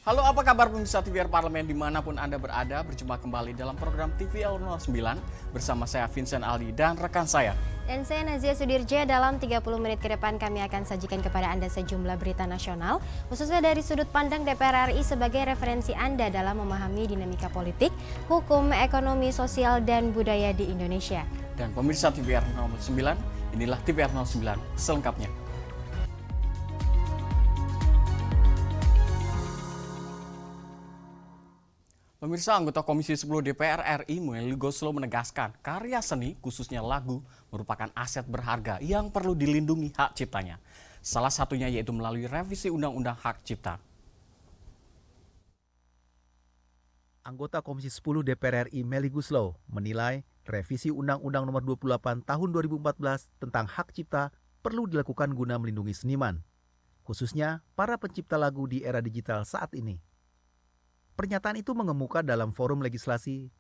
Halo, apa kabar pemirsa TVR Parlemen dimanapun Anda berada? Berjumpa kembali dalam program TVR 09 bersama saya Vincent Aldi dan rekan saya. Dan saya Nazia Sudirja. Dalam 30 menit ke depan kami akan sajikan kepada Anda sejumlah berita nasional, khususnya dari sudut pandang DPR RI sebagai referensi Anda dalam memahami dinamika politik, hukum, ekonomi, sosial, dan budaya di Indonesia. Dan pemirsa TVR 09, inilah TVR 09 selengkapnya. Pemirsa, anggota Komisi 10 DPR RI Melly Goeslaw menegaskan karya seni khususnya lagu merupakan aset berharga yang perlu dilindungi hak ciptanya. Salah satunya yaitu melalui revisi Undang-Undang Hak Cipta. Anggota Komisi 10 DPR RI Melly Goeslaw menilai revisi Undang-Undang Nomor 28 Tahun 2014 tentang hak cipta perlu dilakukan guna melindungi seniman, khususnya para pencipta lagu di era digital saat ini. Pernyataan itu mengemuka dalam forum legislasi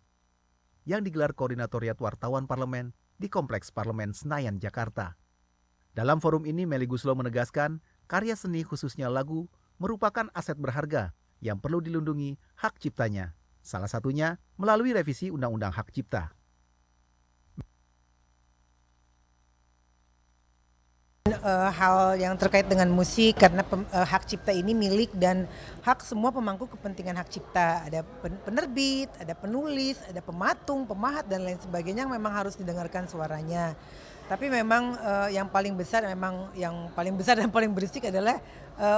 yang digelar Koordinatoriat Wartawan Parlemen di Kompleks Parlemen Senayan, Jakarta. Dalam forum ini, Melly Goeslaw menegaskan karya seni khususnya lagu merupakan aset berharga yang perlu dilindungi hak ciptanya, salah satunya melalui revisi Undang-Undang Hak Cipta. Hal yang terkait dengan musik karena hak cipta ini milik dan hak semua pemangku kepentingan hak cipta. Ada penerbit, ada penulis, ada pematung, pemahat dan lain sebagainya yang memang harus didengarkan suaranya. Tapi memang yang paling besar dan paling berisik adalah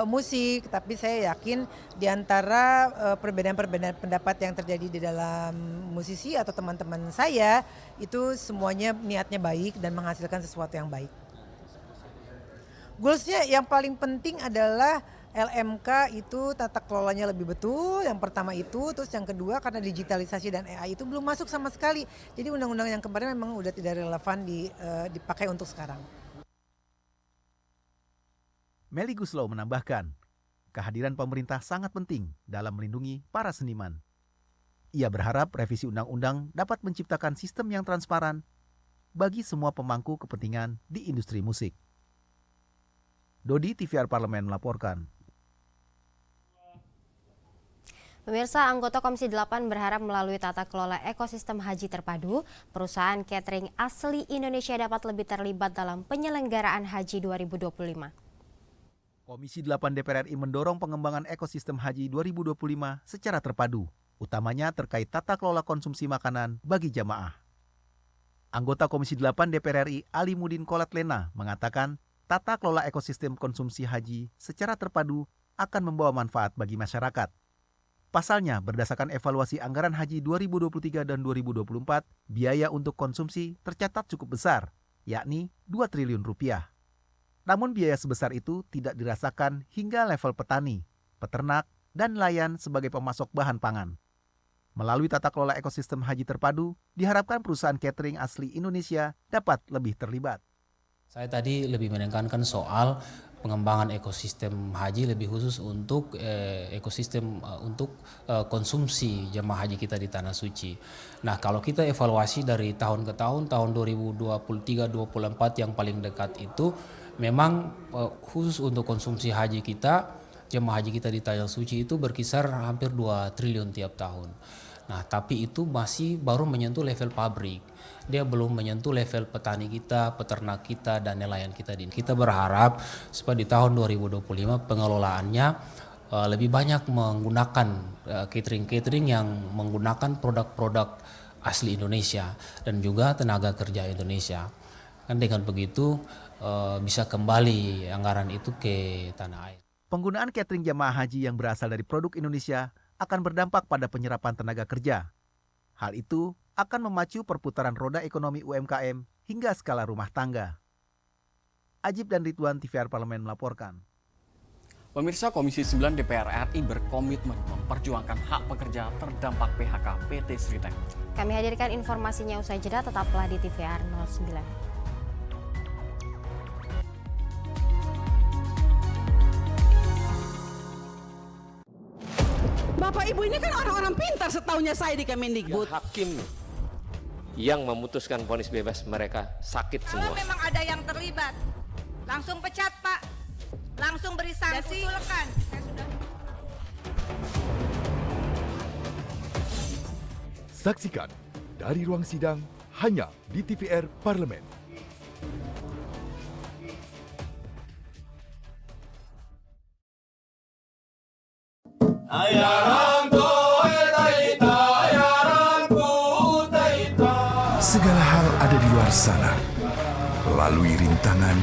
musik. Tapi saya yakin di antara perbedaan-perbedaan pendapat yang terjadi di dalam musisi atau teman-teman saya itu semuanya niatnya baik dan menghasilkan sesuatu yang baik. Goalsnya yang paling penting adalah LMK itu tata kelolanya lebih betul, yang pertama itu, terus yang kedua karena digitalisasi dan AI itu belum masuk sama sekali. Jadi undang-undang yang kemarin memang udah tidak relevan dipakai untuk sekarang. Melly Goeslaw menambahkan, kehadiran pemerintah sangat penting dalam melindungi para seniman. Ia berharap revisi undang-undang dapat menciptakan sistem yang transparan bagi semua pemangku kepentingan di industri musik. Dodi, TVR Parlemen melaporkan. Pemirsa, anggota Komisi 8 berharap melalui tata kelola ekosistem haji terpadu, perusahaan catering asli Indonesia dapat lebih terlibat dalam penyelenggaraan haji 2025. Komisi 8 DPR RI mendorong pengembangan ekosistem haji 2025 secara terpadu, utamanya terkait tata kelola konsumsi makanan bagi jamaah. Anggota Komisi 8 DPR RI Alimuddin Kolatlena mengatakan, tata kelola ekosistem konsumsi haji secara terpadu akan membawa manfaat bagi masyarakat. Pasalnya, berdasarkan evaluasi anggaran haji 2023 dan 2024, biaya untuk konsumsi tercatat cukup besar, yakni 2 triliun rupiah. Namun biaya sebesar itu tidak dirasakan hingga level petani, peternak, dan nelayan sebagai pemasok bahan pangan. Melalui tata kelola ekosistem haji terpadu, diharapkan perusahaan catering asli Indonesia dapat lebih terlibat. Saya tadi lebih menekankan soal pengembangan ekosistem haji lebih khusus untuk ekosistem untuk konsumsi jemaah haji kita di Tanah Suci. Nah, kalau kita evaluasi dari tahun ke tahun 2023-2024 yang paling dekat itu memang khusus untuk konsumsi haji kita, jemaah haji kita di Tanah Suci itu berkisar hampir 2 triliun tiap tahun. Nah, tapi itu masih baru menyentuh level pabrik. Dia belum menyentuh level petani kita, peternak kita, dan nelayan kita. Kita berharap supaya di tahun 2025 pengelolaannya lebih banyak menggunakan catering-catering yang menggunakan produk-produk asli Indonesia dan juga tenaga kerja Indonesia. Kan dengan begitu bisa kembali anggaran itu ke tanah air. Penggunaan catering jamaah haji yang berasal dari produk Indonesia akan berdampak pada penyerapan tenaga kerja. Hal itu akan memacu perputaran roda ekonomi UMKM hingga skala rumah tangga. Ajib dan Ridwan, TVR Parlemen melaporkan. Pemirsa, Komisi 9 DPR RI berkomitmen memperjuangkan hak pekerja terdampak PHK PT Sritek. Kami hadirkan informasinya usai jeda, tetaplah di TVR 09. Bapak Ibu ini kan orang-orang pintar setaunya saya di Kemendikbud. Hakim yang memutuskan vonis bebas mereka sakit semua. Kalau memang ada yang terlibat, langsung pecat Pak, langsung beri sanksi. Saya sudah Saksikan dari ruang sidang hanya di TVR Parlemen. Segala hal ada di luar sana. Lalui rintangan,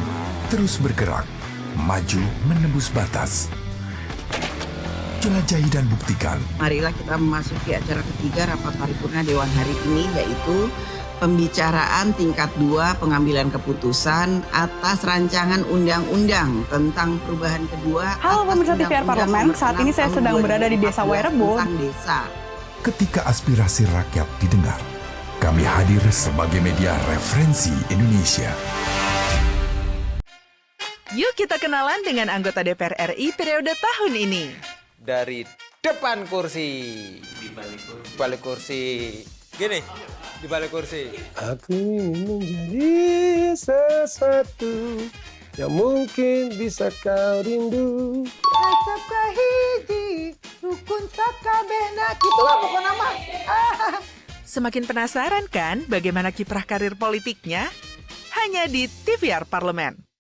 terus bergerak, maju menembus batas. Jelajahi dan buktikan. Marilah kita memasuki acara ketiga rapat paripurna Dewan hari ini, yaitu pembicaraan tingkat 2 pengambilan keputusan atas rancangan undang-undang tentang perubahan kedua. Halo pemirsa TVR Parlemen, saat ini saya sedang berada di Desa Wairebo. Ketika aspirasi rakyat didengar, kami hadir sebagai media referensi Indonesia. Yuk kita kenalan dengan anggota DPR RI periode tahun ini. Dari depan kursi, di balik kursi, gini, di balik kursi. Aku ingin menjadi sesuatu yang mungkin bisa kau rindu. Asap kahiji, rukun sakabehna, gitulah pokok nama. Semakin penasaran kan bagaimana kiprah karir politiknya? Hanya di TVR Parlemen.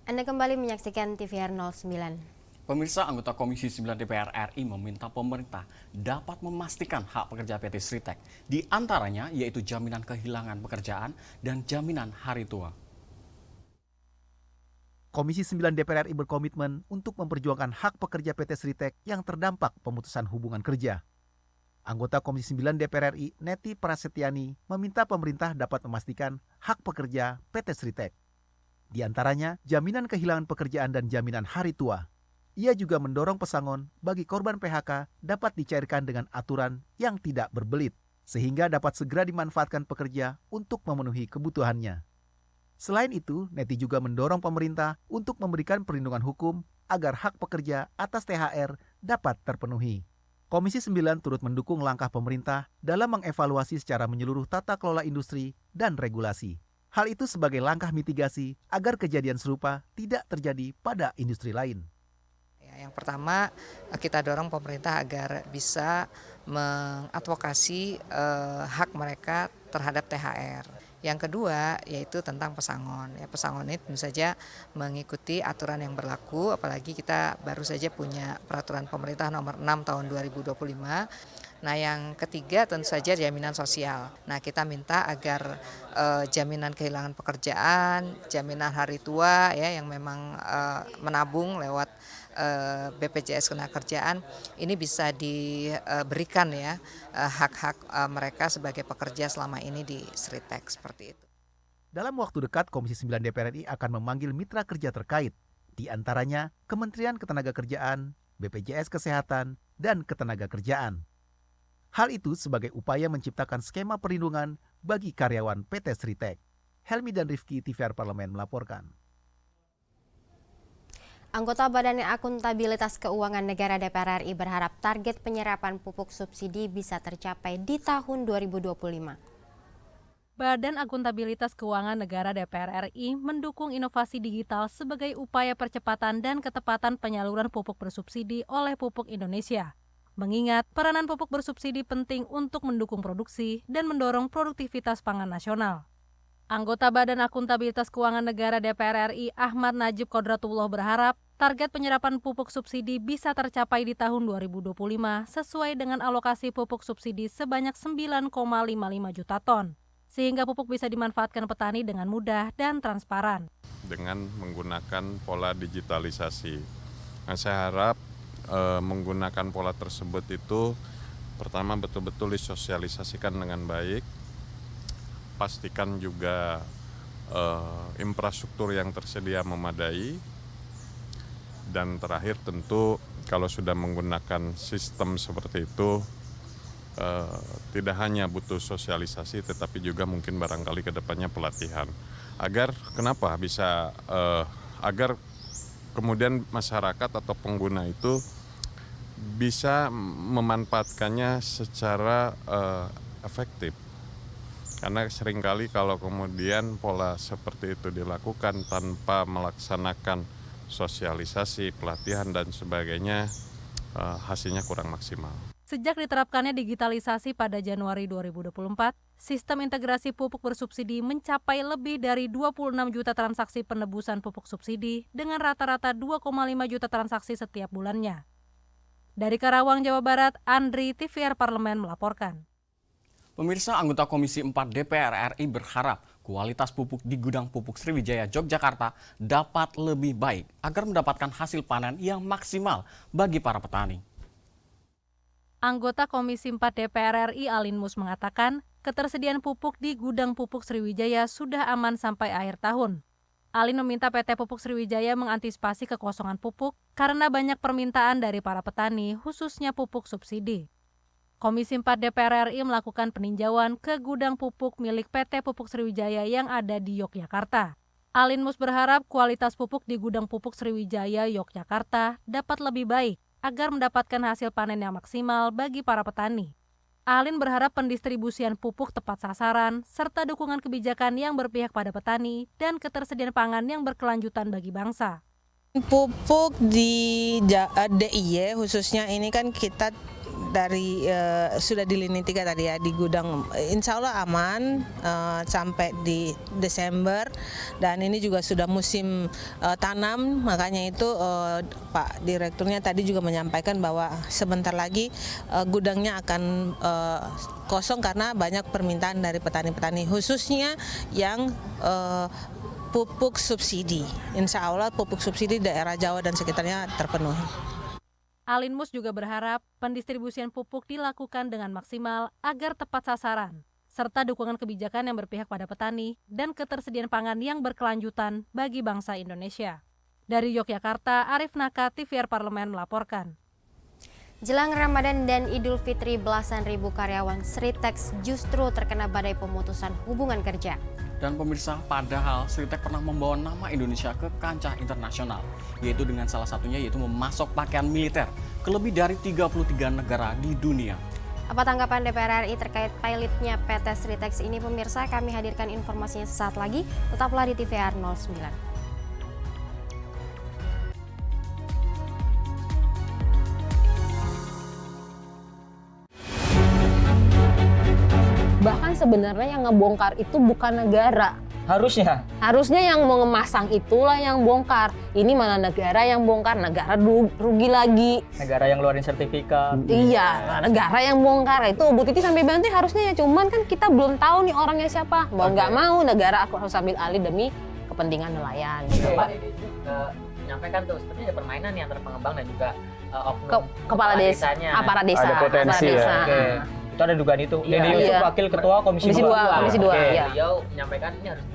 Anda kembali menyaksikan TVR 09. Pemirsa, anggota Komisi 9 DPR RI meminta pemerintah dapat memastikan hak pekerja PT Sritek. Di antaranya yaitu jaminan kehilangan pekerjaan dan jaminan hari tua. Komisi 9 DPR RI berkomitmen untuk memperjuangkan hak pekerja PT Sritek yang terdampak pemutusan hubungan kerja. Anggota Komisi 9 DPR RI, Neti Prasetyani, meminta pemerintah dapat memastikan hak pekerja PT Sritek. Di antaranya, jaminan kehilangan pekerjaan dan jaminan hari tua. Ia juga mendorong pesangon bagi korban PHK dapat dicairkan dengan aturan yang tidak berbelit, sehingga dapat segera dimanfaatkan pekerja untuk memenuhi kebutuhannya. Selain itu, Neti juga mendorong pemerintah untuk memberikan perlindungan hukum agar hak pekerja atas THR dapat terpenuhi. Komisi 9 turut mendukung langkah pemerintah dalam mengevaluasi secara menyeluruh tata kelola industri dan regulasi. Hal itu sebagai langkah mitigasi agar kejadian serupa tidak terjadi pada industri lain. Yang pertama, kita dorong pemerintah agar bisa mengadvokasi hak mereka terhadap THR. Yang kedua, yaitu tentang pesangon. Ya, pesangon ini tentu saja mengikuti aturan yang berlaku, apalagi kita baru saja punya peraturan pemerintah nomor 6 tahun 2025. Nah, yang ketiga tentu saja jaminan sosial. Nah, kita minta agar jaminan kehilangan pekerjaan, jaminan hari tua ya yang memang menabung lewat BPJS Ketenagakerjaan ini bisa diberikan ya hak-hak mereka sebagai pekerja selama ini di Sritek seperti itu. Dalam waktu dekat, Komisi 9 DPR RI akan memanggil mitra kerja terkait, di antaranya Kementerian Ketenagakerjaan, BPJS Kesehatan, dan Ketenagakerjaan. Hal itu sebagai upaya menciptakan skema perlindungan bagi karyawan PT Sritek. Helmi dan Rifki, TVR Parlemen melaporkan. Anggota Badan Akuntabilitas Keuangan Negara DPR RI berharap target penyerapan pupuk subsidi bisa tercapai di tahun 2025. Badan Akuntabilitas Keuangan Negara DPR RI mendukung inovasi digital sebagai upaya percepatan dan ketepatan penyaluran pupuk bersubsidi oleh Pupuk Indonesia. Mengingat peranan pupuk bersubsidi penting untuk mendukung produksi dan mendorong produktivitas pangan nasional. Anggota Badan Akuntabilitas Keuangan Negara DPR RI Ahmad Najib Kodratullah berharap target penyerapan pupuk subsidi bisa tercapai di tahun 2025 sesuai dengan alokasi pupuk subsidi sebanyak 9,55 juta ton, sehingga pupuk bisa dimanfaatkan petani dengan mudah dan transparan. Dengan menggunakan pola digitalisasi. Nah, saya harap menggunakan pola tersebut itu pertama betul-betul disosialisasikan dengan baik, pastikan juga infrastruktur yang tersedia memadai, dan terakhir tentu kalau sudah menggunakan sistem seperti itu tidak hanya butuh sosialisasi tetapi juga mungkin barangkali ke depannya pelatihan agar agar kemudian masyarakat atau pengguna itu bisa memanfaatkannya secara efektif. Karena seringkali kalau kemudian pola seperti itu dilakukan tanpa melaksanakan sosialisasi, pelatihan dan sebagainya hasilnya kurang maksimal. Sejak diterapkannya digitalisasi pada Januari 2024, sistem integrasi pupuk bersubsidi mencapai lebih dari 26 juta transaksi penebusan pupuk subsidi dengan rata-rata 2,5 juta transaksi setiap bulannya. Dari Karawang, Jawa Barat, Andri, TVR Parlemen melaporkan. Pemirsa, anggota Komisi 4 DPR RI berharap kualitas pupuk di gudang pupuk Sriwijaya, Yogyakarta dapat lebih baik agar mendapatkan hasil panen yang maksimal bagi para petani. Anggota Komisi 4 DPR RI Alin Mus mengatakan, ketersediaan pupuk di gudang pupuk Sriwijaya sudah aman sampai akhir tahun. Alin meminta PT Pupuk Sriwijaya mengantisipasi kekosongan pupuk karena banyak permintaan dari para petani, khususnya pupuk subsidi. Komisi 4 DPR RI melakukan peninjauan ke gudang pupuk milik PT Pupuk Sriwijaya yang ada di Yogyakarta. Alin Mus berharap kualitas pupuk di gudang pupuk Sriwijaya, Yogyakarta dapat lebih baik agar mendapatkan hasil panen yang maksimal bagi para petani. Alin berharap pendistribusian pupuk tepat sasaran, serta dukungan kebijakan yang berpihak pada petani dan ketersediaan pangan yang berkelanjutan bagi bangsa. Pupuk di DIY khususnya ini kan kita dari sudah di lini 3 tadi ya, di gudang insya Allah aman sampai di Desember, dan ini juga sudah musim tanam, makanya itu Pak Direkturnya tadi juga menyampaikan bahwa sebentar lagi gudangnya akan kosong karena banyak permintaan dari petani-petani khususnya yang pupuk subsidi. Insya Allah pupuk subsidi daerah Jawa dan sekitarnya terpenuhi. Alin Mus juga berharap pendistribusian pupuk dilakukan dengan maksimal agar tepat sasaran, serta dukungan kebijakan yang berpihak pada petani dan ketersediaan pangan yang berkelanjutan bagi bangsa Indonesia. Dari Yogyakarta, Arif Naka, TVR Parlemen melaporkan. Jelang Ramadan dan Idul Fitri, belasan ribu karyawan Sritex justru terkena badai pemutusan hubungan kerja. Dan pemirsa, padahal Sritex pernah membawa nama Indonesia ke kancah internasional, yaitu dengan salah satunya yaitu memasok pakaian militer ke lebih dari 33 negara di dunia. Apa tanggapan DPR RI terkait pilotnya PT Sritex ini, pemirsa? Kami hadirkan informasinya sesaat lagi. Tetaplah di TVR 09. Bahkan sebenarnya yang ngebongkar itu bukan negara. Harusnya yang mau ngemasang itulah yang bongkar. Ini mana negara yang bongkar, negara rugi lagi. Negara yang ngeluarin sertifikat. Iya, negara yang bongkar. Itu Bu Titi sampai bantu harusnya ya, cuman kan kita belum tahu nih orangnya siapa. Mau nggak mau negara aku harus ambil alih demi kepentingan nelayan. Pak Dede menyampaikan tuh sepertinya ada permainan nih antara pengembang dan juga kepala desanya, aparat desa. Ada potensi ya. Itu ada dugaan itu. Dede Yusuf, Wakil Ketua Komisi 2. Iya. Beliau menyampaikan ini harus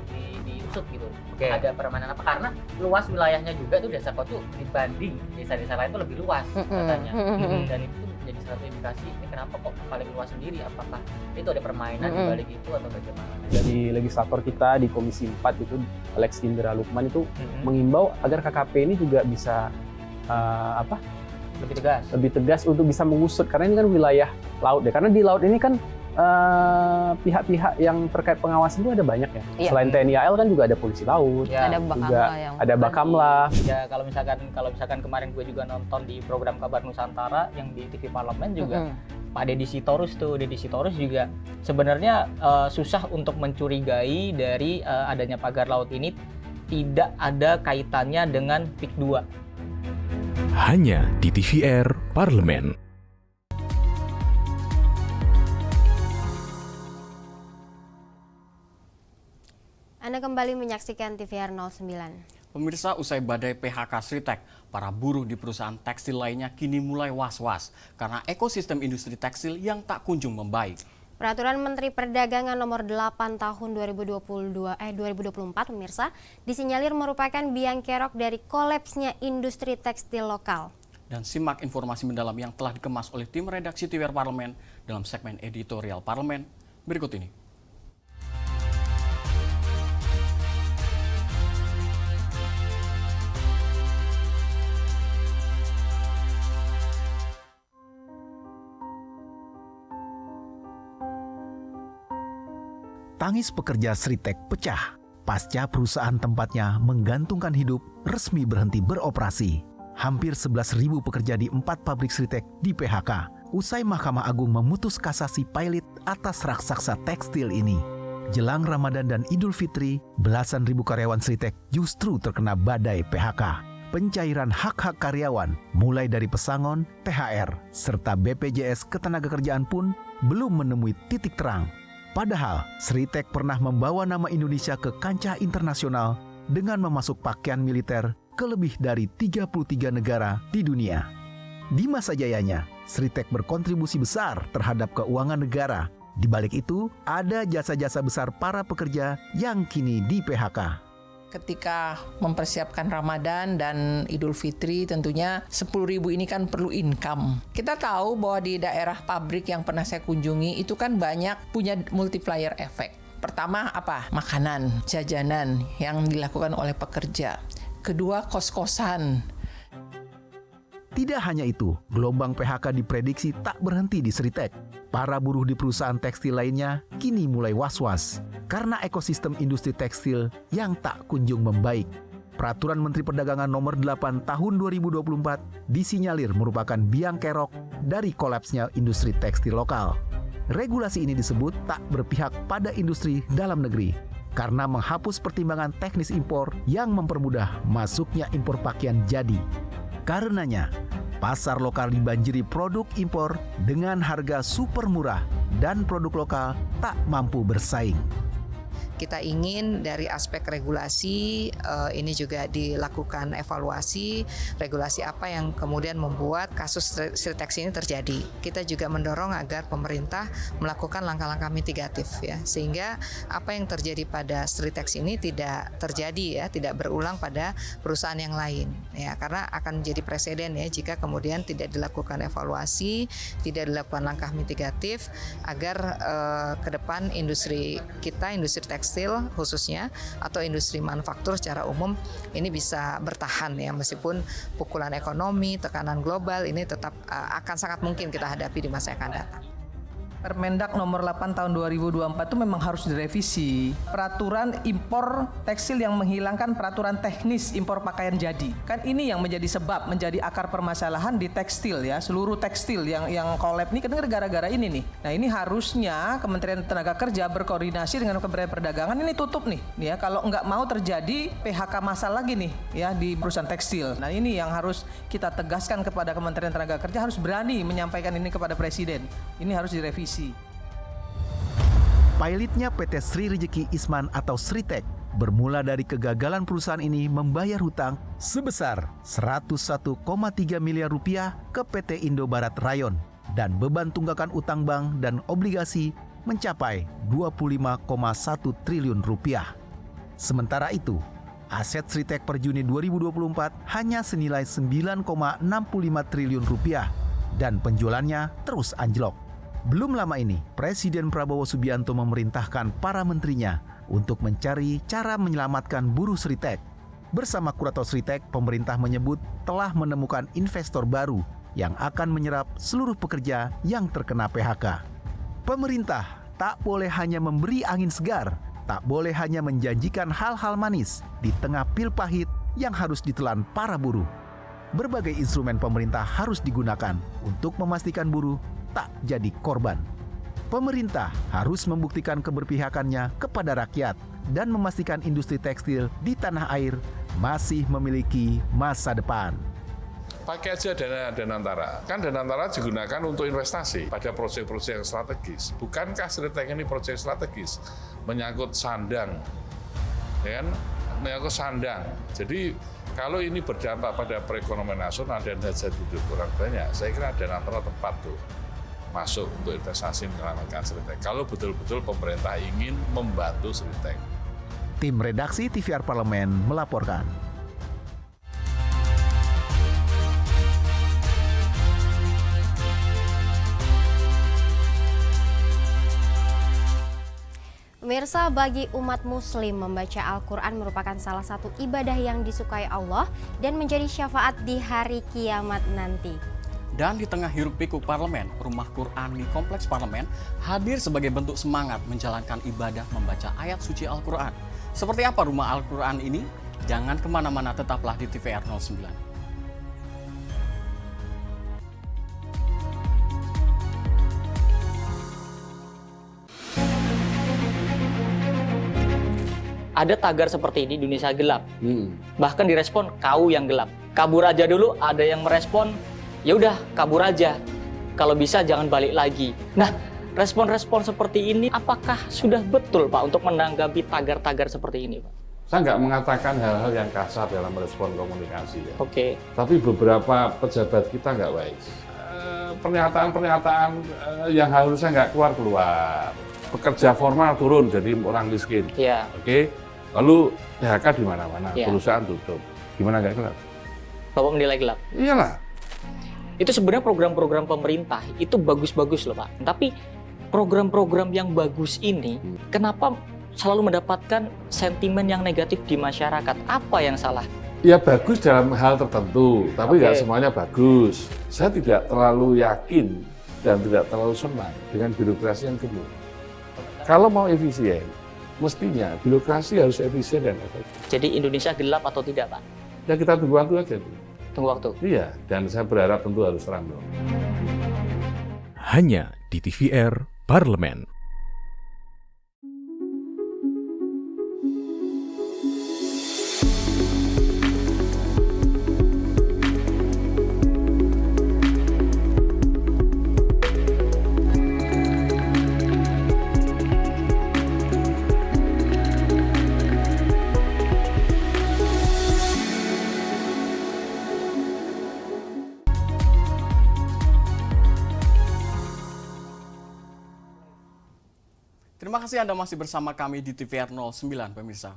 diusut gitu. Ada permainan apa? Karena luas wilayahnya juga tuh Desa Kau tuh dibanding desa-desa lain tuh lebih luas katanya. Dan itu tuh menjadi satu indikasi ini kenapa kok paling luas sendiri? Apakah itu ada permainan di balik itu atau bagaimana? Dari legislator kita di Komisi 4 itu Alex Indra Lukman itu mengimbau agar KKP ini juga bisa lebih tegas untuk bisa mengusut, karena ini kan wilayah laut ya. Karena di laut ini kan pihak-pihak yang terkait pengawasan itu ada banyak ya. Iya. Selain TNI AL kan juga ada polisi laut, ada Bakamla, ada Bakamla. Ya kalau misalkan kemarin gue juga nonton di program Kabar Nusantara yang di TV Parlemen juga Pak Deddy Sitorus juga sebenarnya susah untuk mencurigai dari adanya pagar laut ini tidak ada kaitannya dengan PIK 2. Hanya di TVR Parlemen. Anda kembali menyaksikan TVR 09. Pemirsa, usai badai PHK Sritex, para buruh di perusahaan tekstil lainnya kini mulai was-was karena ekosistem industri tekstil yang tak kunjung membaik. Peraturan Menteri Perdagangan Nomor 8 Tahun 2024, pemirsa, disinyalir merupakan biang kerok dari kolapsnya industri tekstil lokal. Dan simak informasi mendalam yang telah dikemas oleh tim redaksi TVR Parlemen dalam segmen editorial Parlemen berikut ini. Tangis pekerja Sritex pecah pasca perusahaan tempatnya menggantungkan hidup resmi berhenti beroperasi. Hampir 11.000 pekerja di 4 pabrik Sritek di PHK usai Mahkamah Agung memutus kasasi pilot atas raksasa tekstil ini. Jelang Ramadan dan Idul Fitri, belasan ribu karyawan Sritek justru terkena badai PHK. Pencairan hak-hak karyawan mulai dari pesangon, THR, serta BPJS Ketenagakerjaan pun belum menemui titik terang. Padahal Sritek pernah membawa nama Indonesia ke kancah internasional dengan memasuk pakaian militer ke lebih dari 33 negara di dunia. Di masa jayanya, Sritek berkontribusi besar terhadap keuangan negara. Di balik itu, ada jasa-jasa besar para pekerja yang kini di PHK. Ketika mempersiapkan Ramadan dan Idul Fitri, tentunya 10.000 ini kan perlu income. Kita tahu bahwa di daerah pabrik yang pernah saya kunjungi itu kan banyak punya multiplier effect. Pertama apa? Makanan, jajanan yang dilakukan oleh pekerja. Kedua, kos-kosan. Tidak hanya itu, gelombang PHK diprediksi tak berhenti di Sritek. Para buruh di perusahaan tekstil lainnya kini mulai was-was karena ekosistem industri tekstil yang tak kunjung membaik. Peraturan Menteri Perdagangan Nomor 8 Tahun 2024 disinyalir merupakan biang kerok dari kolapsnya industri tekstil lokal. Regulasi ini disebut tak berpihak pada industri dalam negeri karena menghapus pertimbangan teknis impor yang mempermudah masuknya impor pakaian jadi. Karenanya, pasar lokal dibanjiri produk impor dengan harga super murah dan produk lokal tak mampu bersaing. Kita ingin dari aspek regulasi ini juga dilakukan evaluasi, regulasi apa yang kemudian membuat kasus Sritek ini terjadi. Kita juga mendorong agar pemerintah melakukan langkah-langkah mitigatif ya, sehingga apa yang terjadi pada Sritek ini tidak terjadi ya, tidak berulang pada perusahaan yang lain ya, karena akan menjadi preseden ya jika kemudian tidak dilakukan evaluasi, tidak dilakukan langkah mitigatif agar ke depan industri kita, industri tekstil khususnya atau industri manufaktur secara umum ini bisa bertahan ya, meskipun pukulan ekonomi, tekanan global ini tetap akan sangat mungkin kita hadapi di masa yang akan datang. Permendak nomor 8 tahun 2024 itu memang harus direvisi. Peraturan impor tekstil yang menghilangkan peraturan teknis impor pakaian jadi. Kan ini yang menjadi sebab, menjadi akar permasalahan di tekstil ya. Seluruh tekstil yang kolab ini kan gara-gara ini nih. Nah ini harusnya Kementerian Tenaga Kerja berkoordinasi dengan Kementerian Perdagangan ini tutup nih. Ya kalau nggak mau terjadi PHK massal lagi nih ya di perusahaan tekstil. Nah ini yang harus kita tegaskan kepada Kementerian Tenaga Kerja, harus berani menyampaikan ini kepada Presiden. Ini harus direvisi. Pilotnya PT Sri Rejeki Isman atau Sritek bermula dari kegagalan perusahaan ini membayar hutang sebesar 101,3 miliar rupiah ke PT Indo Barat Rayon dan beban tunggakan utang bank dan obligasi mencapai 25,1 triliun rupiah. Sementara itu, aset Sritek per Juni 2024 hanya senilai 9,65 triliun rupiah dan penjualannya terus anjlok. Belum lama ini, Presiden Prabowo Subianto memerintahkan para menterinya untuk mencari cara menyelamatkan buruh Sritek. Bersama kurator Sritek, pemerintah menyebut telah menemukan investor baru yang akan menyerap seluruh pekerja yang terkena PHK. Pemerintah tak boleh hanya memberi angin segar, tak boleh hanya menjanjikan hal-hal manis di tengah pil pahit yang harus ditelan para buruh. Berbagai instrumen pemerintah harus digunakan untuk memastikan buruh tak jadi korban. Pemerintah harus membuktikan keberpihakannya kepada rakyat dan memastikan industri tekstil di tanah air masih memiliki masa depan. Pakai aja dana Danantara. Kan Danantara digunakan untuk investasi pada proyek-proyek strategis. Bukankah Sritek ini proyek strategis? Menyangkut sandang. Ya kan? Menyangkut sandang. Jadi kalau ini berdampak pada perekonomian nasional dan hajat hidup kurang banyak, saya kira Danantara tepat tuh masuk untuk investasi menyelamatkan Sritek. Kalau betul-betul pemerintah ingin membantu Sritek. Tim redaksi TVR Parlemen melaporkan. Pemirsa, bagi umat muslim membaca Al-Quran merupakan salah satu ibadah yang disukai Allah dan menjadi syafaat di hari kiamat nanti. Dan di tengah hiruk-pikuk parlemen, rumah Quran di kompleks parlemen hadir sebagai bentuk semangat menjalankan ibadah membaca ayat suci Al-Quran. Seperti apa rumah Al-Quran ini? Jangan kemana-mana, tetaplah di TVR 09. Ada tagar seperti ini, Indonesia gelap. Bahkan direspon, kau yang gelap. Kabur aja dulu, ada yang merespon, ya udah kabur aja. Kalau bisa jangan balik lagi. Nah, respon-respon seperti ini apakah sudah betul Pak untuk menanggapi tagar-tagar seperti ini Pak? Saya nggak mengatakan hal-hal yang kasar dalam respon komunikasi ya. Oke. Tapi beberapa pejabat kita nggak wise. Pernyataan-pernyataan yang harusnya nggak keluar. Pekerja formal turun jadi orang miskin. Iya. Oke. Lalu PHK di mana-mana, Ya. perusahaan tutup. Gimana nggak gelap? Bapak menilai gelap? Iyalah. Itu sebenarnya program-program pemerintah itu bagus-bagus loh Pak. Tapi program-program yang bagus ini kenapa selalu mendapatkan sentimen yang negatif di masyarakat? Apa yang salah? Ya bagus dalam hal tertentu, tapi nggak Oke. semuanya bagus. Saya tidak terlalu yakin dan tidak terlalu senang dengan birokrasi yang gemuk. Kalau mau efisien, mestinya birokrasi harus efisien dan efektif. Jadi Indonesia gelap atau tidak Pak? Ya kita tunggu waktu aja. Tunggu waktu. Iya, dan saya berharap tentu harus terang dong. Hanya di TVR Parlemen. Terima kasih Anda masih bersama kami di TVR 09, pemirsa.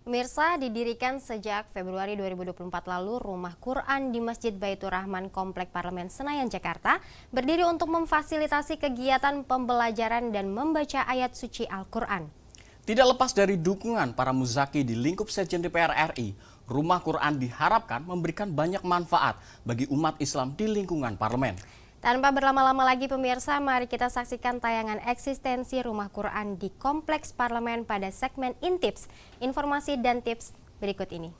Pemirsa, didirikan sejak Februari 2024 lalu, Rumah Quran di Masjid Baitur Rahman Komplek Parlemen Senayan, Jakarta, berdiri untuk memfasilitasi kegiatan pembelajaran dan membaca ayat suci Al-Quran. Tidak lepas dari dukungan para muzaki di lingkup Sekjen DPR RI, Rumah Quran diharapkan memberikan banyak manfaat bagi umat Islam di lingkungan parlemen. Tanpa berlama-lama lagi pemirsa, mari kita saksikan tayangan eksistensi Rumah Quran di Kompleks Parlemen pada segmen Intips. Informasi dan tips berikut ini.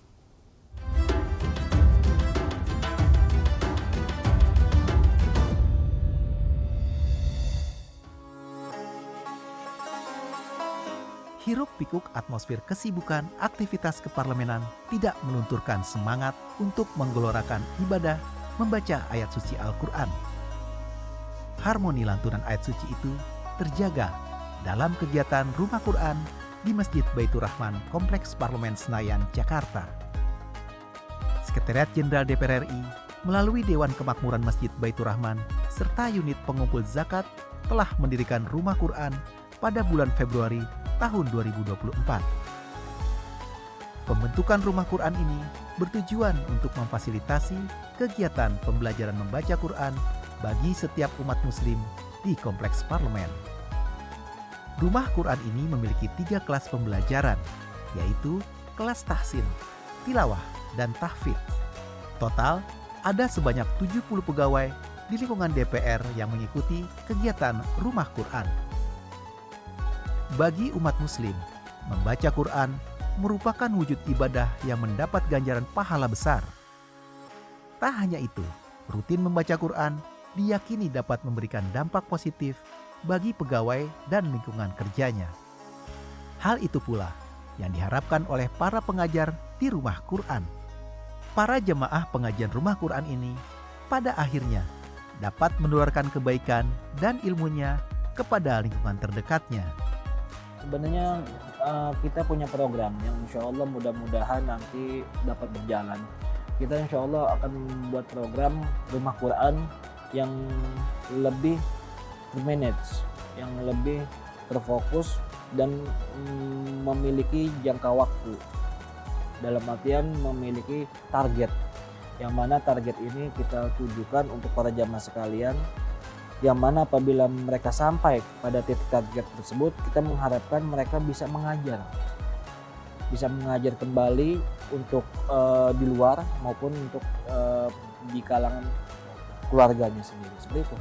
Hiruk-pikuk atmosfer kesibukan aktivitas keparlemenan tidak melunturkan semangat untuk menggelorakan ibadah membaca ayat suci Al-Quran. Harmoni lantunan ayat suci itu terjaga dalam kegiatan Rumah Quran di Masjid Baitur Rahman Kompleks Parlemen Senayan, Jakarta. Sekretariat Jenderal DPR RI melalui Dewan Kemakmuran Masjid Baitur Rahman serta unit pengumpul zakat telah mendirikan Rumah Quran pada bulan Februari tahun 2024. Pembentukan Rumah Quran ini bertujuan untuk memfasilitasi kegiatan pembelajaran membaca Quran bagi setiap umat muslim di kompleks parlemen. Rumah Quran ini memiliki 3 kelas pembelajaran, yaitu kelas tahsin, tilawah, dan tahfidz. Total, ada sebanyak 70 pegawai di lingkungan DPR yang mengikuti kegiatan Rumah Quran. Bagi umat muslim, membaca Quran merupakan wujud ibadah yang mendapat ganjaran pahala besar. Tak hanya itu, rutin membaca Quran diyakini dapat memberikan dampak positif bagi pegawai dan lingkungan kerjanya. Hal itu pula yang diharapkan oleh para pengajar di Rumah Quran. Para jemaah pengajian Rumah Quran ini pada akhirnya dapat menularkan kebaikan dan ilmunya kepada lingkungan terdekatnya. Sebenarnya kita punya program yang insya Allah mudah-mudahan nanti dapat berjalan. Kita insya Allah akan membuat program Rumah Quran yang lebih termanage, yang lebih terfokus dan memiliki jangka waktu. Dalam artian memiliki target, yang mana target ini kita tujukan untuk para jamaah sekalian, yang mana apabila mereka sampai pada titik target tersebut, kita mengharapkan mereka bisa mengajar kembali untuk di luar maupun untuk di kalangan keluarganya sendiri, seperti itu.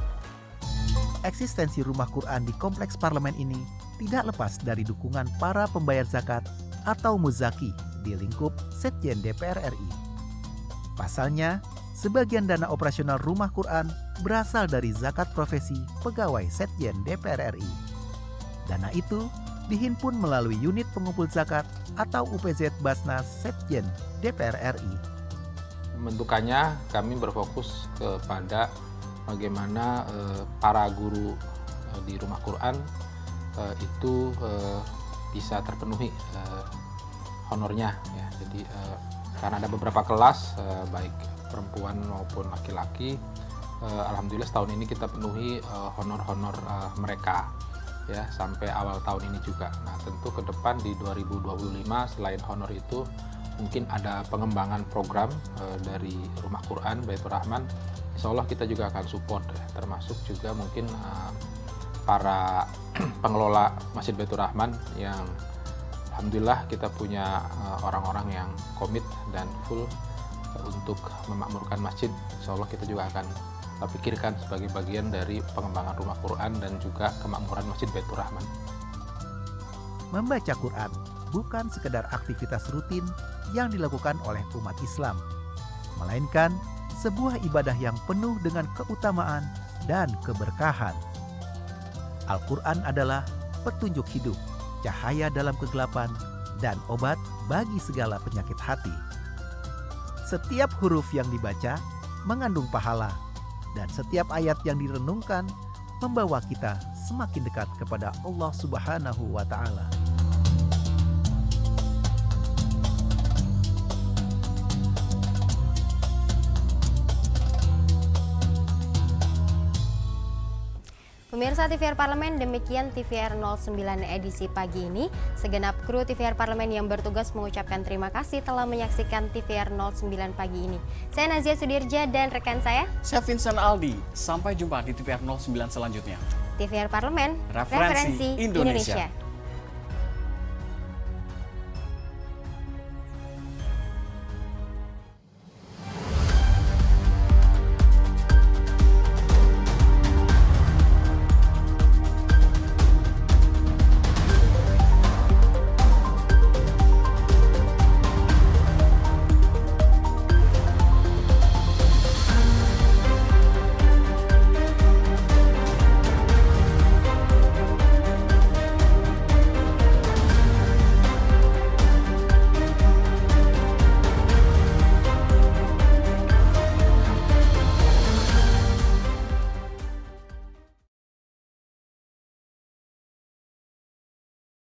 Eksistensi Rumah Quran di kompleks parlemen ini tidak lepas dari dukungan para pembayar zakat atau muzaki di lingkup Setjen DPR RI. Pasalnya, sebagian dana operasional rumah Quran berasal dari zakat profesi pegawai Setjen DPR RI. Dana itu dihimpun melalui unit pengumpul zakat atau UPZ Basnas Setjen DPR RI. Pembentukannya kami berfokus kepada bagaimana para guru di rumah Quran itu bisa terpenuhi honornya ya. Jadi karena ada beberapa kelas baik perempuan maupun laki-laki, alhamdulillah setahun ini kita penuhi honor-honor mereka ya sampai awal tahun ini juga. Nah, tentu ke depan di 2025 selain honor itu mungkin ada pengembangan program dari Rumah Quran Baitur Rahman. Insya Allah kita juga akan support ya, termasuk juga mungkin para pengelola Masjid Baitur Rahman yang alhamdulillah kita punya orang-orang yang komit dan full untuk memakmurkan masjid. Insya Allah kita juga akan pikirkan sebagai bagian dari pengembangan rumah Quran dan juga kemakmuran Masjid Baitur Rahman. Membaca Quran bukan sekedar aktivitas rutin yang dilakukan oleh umat Islam, melainkan sebuah ibadah yang penuh dengan keutamaan dan keberkahan. Al-Quran adalah petunjuk hidup, cahaya dalam kegelapan, dan obat bagi segala penyakit hati. Setiap huruf yang dibaca mengandung pahala, dan setiap ayat yang direnungkan membawa kita semakin dekat kepada Allah Subhanahu wa Ta'ala. Pemirsa TVR Parlemen, demikian TVR 09 edisi pagi ini. Segenap kru TVR Parlemen yang bertugas mengucapkan terima kasih telah menyaksikan TVR 09 pagi ini. Saya Nazia Sudirja dan rekan saya Vincent Aldi. Sampai jumpa di TVR 09 selanjutnya. TVR Parlemen, Referensi Indonesia.